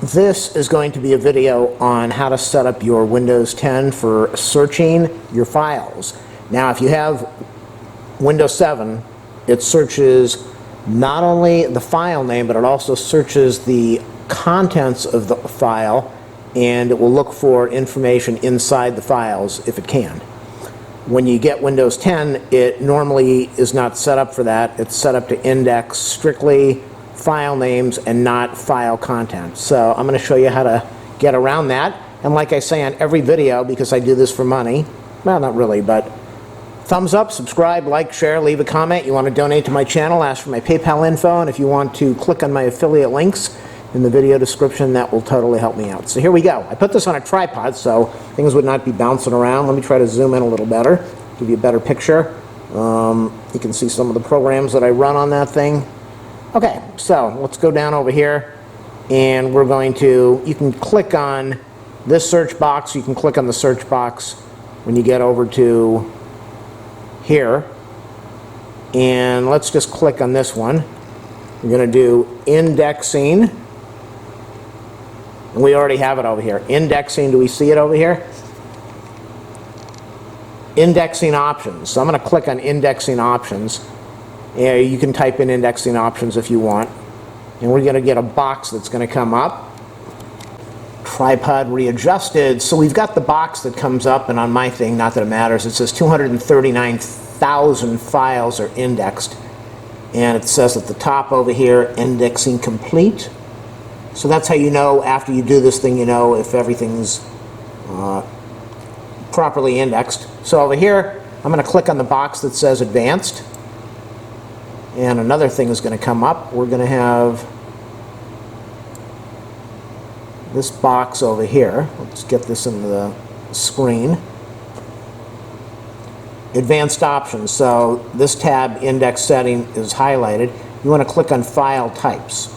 This is going to be a video on how to set up your Windows 10 for searching your files. Now, if you have Windows 7, it searches not only the file name, but it also searches the contents of the file, and it will look for information inside the files if it can. When you get Windows 10, it normally is not set up for that. It's set up to index strictly file names and not file content. So I'm going to show you how to get around that. And like I say on every video, because I do this for money, well, not really, but thumbs up, subscribe, like, share, leave a comment. You want to donate to my channel, ask for my PayPal info, and if you want to click on my affiliate links in the video description, that will totally help me out. So here we go. I put this on a tripod so things would not be bouncing around. Let me try to zoom in a little better, give you a better picture. You can see some of the programs that I run on that thing. Okay, so let's go down over here, and we're going to, you can click on this search box, you can click on the search box when you get over to here, and let's just click on this one. We're going to do indexing, and we already have it over here. Indexing, do we see it over here? Indexing options. So I'm going to click on indexing options. You can type in indexing options if you want, and we're going to get a box that's going to come up. Tripod readjusted. So we've got the box that comes up, and on my thing, not that it matters, it says 239,000 files are indexed, and it says at the top over here, indexing complete. So that's how you know, after you do this thing, you know if everything's properly indexed. So over here, I'm going to click on the box that says advanced. And another thing is going to come up. We're going to have this box over here. Let's get this into the screen. Advanced options. So this tab, index setting, is highlighted. You want to click on file types.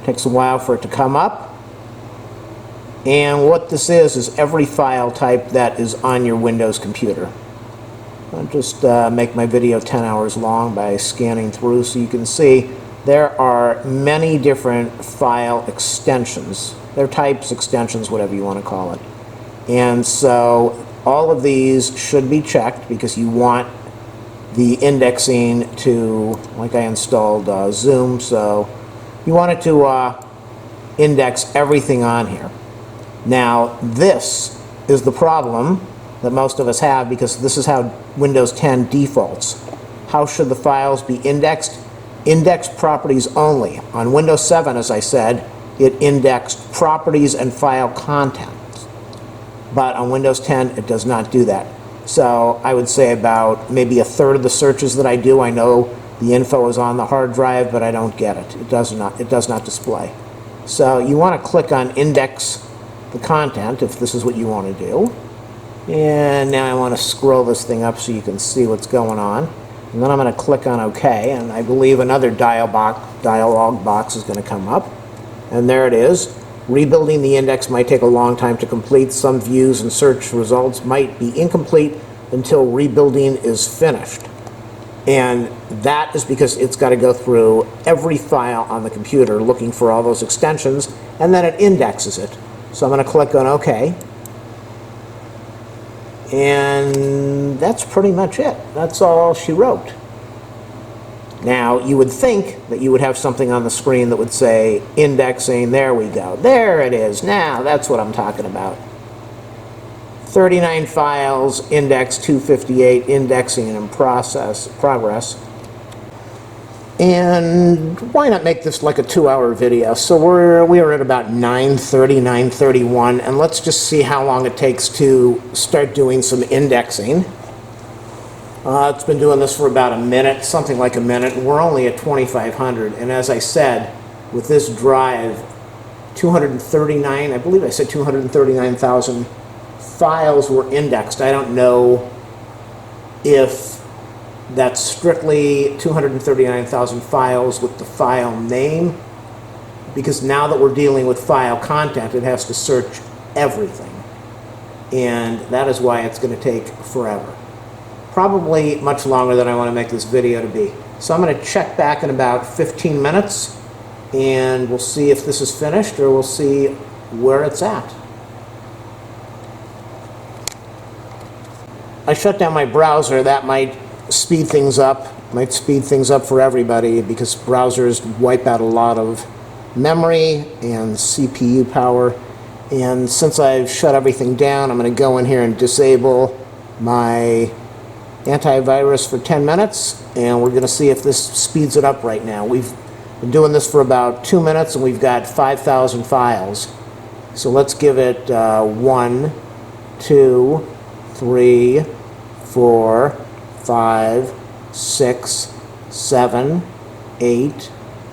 Takes a while for it to come up. And what this is every file type that is on your Windows computer. I'll just make my video 10 hours long by scanning through so you can see there are many different file extensions. They're types, extensions, whatever you want to call it. And so all of these should be checked because you want the indexing to, like I installed Zoom, so you want it to index everything on here. Now this is the problem that most of us have, because this is how Windows 10 defaults. How should the files be indexed? Index properties only. On Windows 7, as I said, it indexed properties and file contents. But on Windows 10, it does not do that. So I would say about maybe a third of the searches that I do, I know the info is on the hard drive, but I don't get it. It does not display. So you want to click on index the content if this is what you want to do. And now I want to scroll this thing up so you can see what's going on. And then I'm going to click on OK, and I believe another dialog box is going to come up. And there it is. Rebuilding the index might take a long time to complete. Some views and search results might be incomplete until rebuilding is finished. And that is because it's got to go through every file on the computer looking for all those extensions, and then it indexes it. So I'm going to click on OK. And that's pretty much it. That's all she wrote. Now, you would think that you would have something on the screen that would say indexing. There we go. There it is. Now, that's what I'm talking about. 39 files, index 258, indexing in progress. And why not make this like a 2-hour video? So we are at about 9:30, 9:31, and let's just see how long it takes to start doing some indexing. It's been doing this for about a minute, something like a minute, and we're only at 2,500. And as I said, with this drive, 239, I believe I said 239,000 files were indexed. I don't know if that's strictly 239,000 files with the file name, because now that we're dealing with file content, it has to search everything. And that is why it's going to take forever. Probably much longer than I want to make this video to be. So I'm going to check back in about 15 minutes, and we'll see if this is finished or we'll see where it's at. I shut down my browser. That might speed things up, for everybody, because browsers wipe out a lot of memory and CPU power. And since I've shut everything down, I'm going to go in here and disable my antivirus for 10 minutes, and we're going to see if this speeds it up right now. We've been doing this for about 2 minutes, and we've got 5,000 files. So let's give it 1, 2, 3, 4, 5, 6, 7, 8,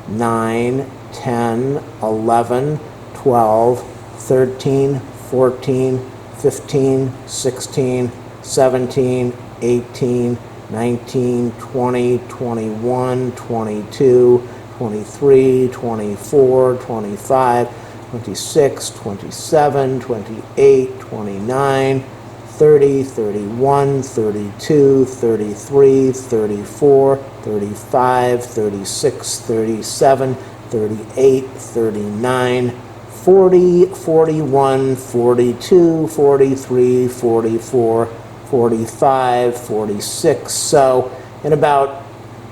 9, 10, 11, 12, 13, 14, 15, 16, 17, 18, 19, 20, 21, 22, 23, 24, 25, 26, 27, 28, 29, 30, 31, 32, 33, 34, 35, 36, 37, 38, 39, 40, 41, 42, 43, 44, 45, 46. So in about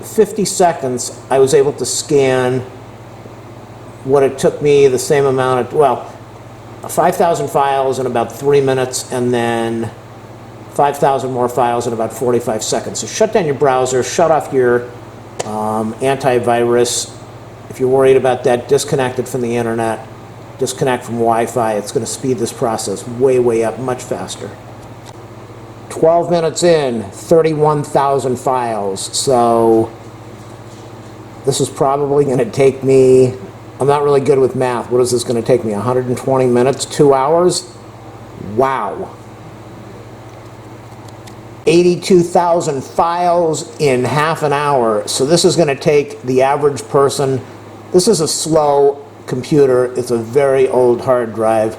50 seconds, I was able to scan what it took me the same amount of, well, 5,000 files in about 3 minutes, and then 5,000 more files in about 45 seconds. So shut down your browser, shut off your antivirus. If you're worried about that, disconnect it from the internet, disconnect from Wi-Fi. It's going to speed this process way, way up, much faster. 12 minutes in, 31,000 files. So this is probably going to take me, I'm not really good with math. What is this going to take me? 120 minutes, 2 hours? Wow. 82,000 files in half an hour. So this is going to take the average person. This is a slow computer. It's a very old hard drive.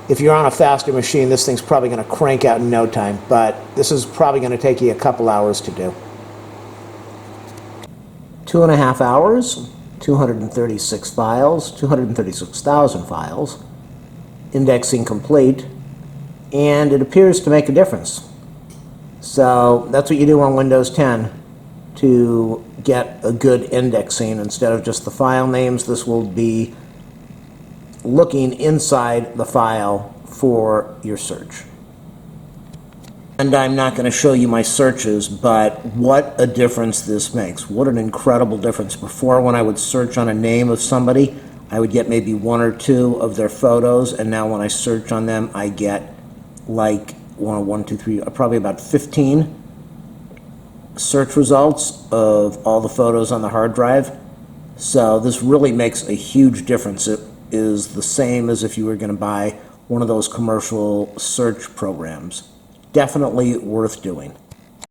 If you're on a faster machine, this thing's probably going to crank out in no time, but this is probably going to take you a couple hours to do. 2.5 hours, 236 files, 236,000 files, indexing complete, and it appears to make a difference. So that's what you do on Windows 10 to get a good indexing. Instead of just the file names, this will be looking inside the file for your search. And I'm not going to show you my searches, but what a difference this makes. What an incredible difference. Before, when I would search on a name of somebody, I would get maybe 1 or 2 of their photos, and now when I search on them, I get like probably about 15 search results of all the photos on the hard drive. So this really makes a huge difference. It is the same as if you were going to buy one of those commercial search programs. Definitely worth doing.